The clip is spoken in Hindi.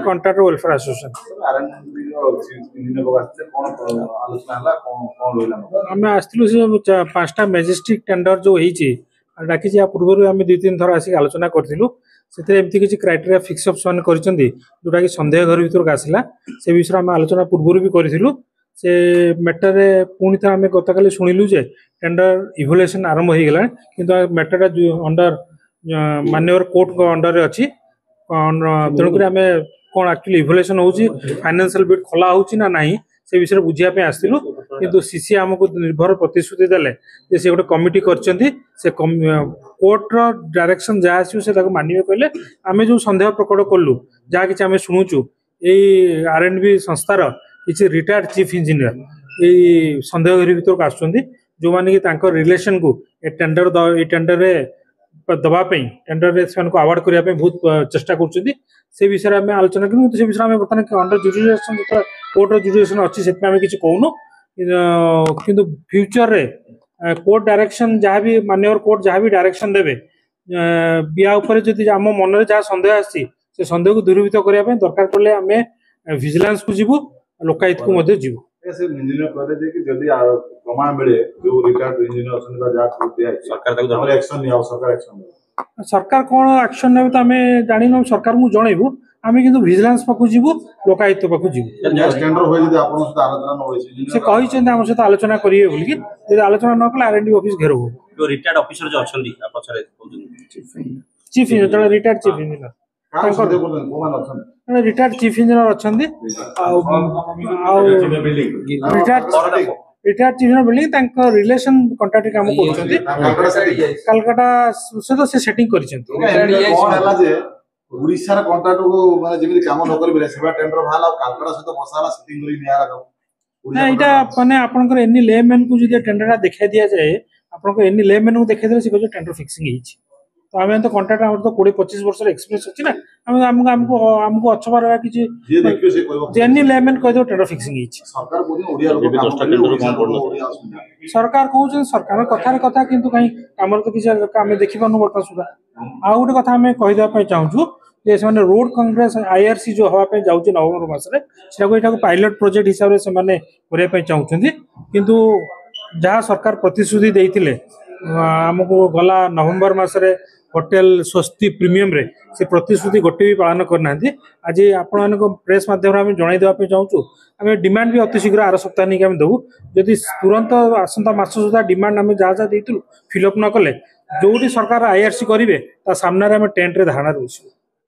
कॉन्ट्रैक्ट वेलफेयर एसोसिएशन आम आसलु पांचटा मेजेस्टिक टेंडर जो डाकी पूर्व आम 2-3 थर आसिक आलोचना करूँ से किसी क्राइटेरिया फिक्सअप से जोटा कि सन्देह घर भर आसला से विषय आम आलोचना पूर्व भी करूँ से मैटर पुणी थे आम गत काली शुणिलु जे टेंडर इभल्यूएसन आरंभ हो गला कि मैटर अंडर माननीय कोर्ट अंडर अच्छी तेणुक आम कौन एक्चुअली इभल्यूएसन हो फाइनेंशियल बिड खोला होना ना से विषय बुझापी आसलु कि सीसी आमको निर्भर प्रतिश्रुति देले से गोटे कमिटी कर कोर्टर डायरेक्शन जहाँ आस मानवे कहले आम जो सन्देह प्रकट कलु जहाँ कि आम शुणुचु यही R&B संस्थार किसी रिटायर्ड चीफ इंजीनियर यही सन्देह घर भर आसुँच जो मैंने कि रिलेशन को टेंडर दवाई टेंडर से आवार्ड करने बहुत चेष्टा कर विषय में आलोचना करूँ से विषय में बर्तमान अंडर जुडिशिएशन जो कोर्टर जुडिशिएशन अच्छी से किसी कहूनु कि फ्यूचर रे कोर्ट डायरेक्शन जहाँ भी माननीय कोर्ट जहाँ भी डायरेक्शन देवे या जदि आम मन में जहाँ सन्देह आसी से सन्देह को दूरीभूत करने दरकार पड़े आम विजिलेंस को जीवु लोकायुक्त को जीवु सरकार कौन एक्शन ने आम जान सरकार को जनइबू आम कि विजिलेंस पाक जीवु लोकायुक्त पाक जीवु से कही आम सहित आलोचना करेंगे बोलिकी आलोचना न कले R&D ऑफिस घेर हो रिटायर्ड ऑफिसर जो chief engineer retired chief engineer retired chief engineer अच्छा retired chief engineer building relation contract काम कलकाता सहित से सेटिंग कर उड़ीसा कंट्राक्ट को माने जेमिति काम न करबे सेवा टेंडर भाला कालकाटा सहित बसाला सेटिंग करी निया लागो ना इटा माने आपनकर एनी लेमैन को जदि टेंडर देखा दिया जाए आपनकर एनी लेमैन को देखा दे से टेंडर फिक्सिंग हिची तो आम तो कंट्राक्ट हम तो 20-25 वर्ष एक्सपीरियंस अच्छी ना हमको हमको हमको अच्छा बार किसी जे देखियो से कहबो जेनी लेमैन कह दो टेंडर फिक्सिंग हिची सरकार बोली ओडिया लोग काम सरकार कहउछन सरकार कथार कथा किंतु कहीं हमर तो किसी आम देखि पानु बर्तमान सुधा आ गोटे कथा आम कहीदेवा चाहूँ जे से रोड कांग्रेस IRC जो हवाई जाऊँगी नवंबर मासरे से पायलट प्रोजेक्ट हिसाब से करने चाहते किंतु जहाँ सरकार प्रतिश्रुति देते आमको गला नवंबर मासरे होटेल स्वस्ति प्रीमियम रे से प्रतिश्रुति गोटे भी पालन करना आज आपण प्रेस माध्यम आम जनईदेवा चाहूँ आम डिमांड भी अति शीघ्र आर सप्ताह नहीं आम देवु जदि तुरंत आसंता मास सुधा डिमांड आम जहाँ जहाँ देलु फिलअप न कले जो सरकार IRC करेंगे सामने आम टेंट रे धारणा रोचु।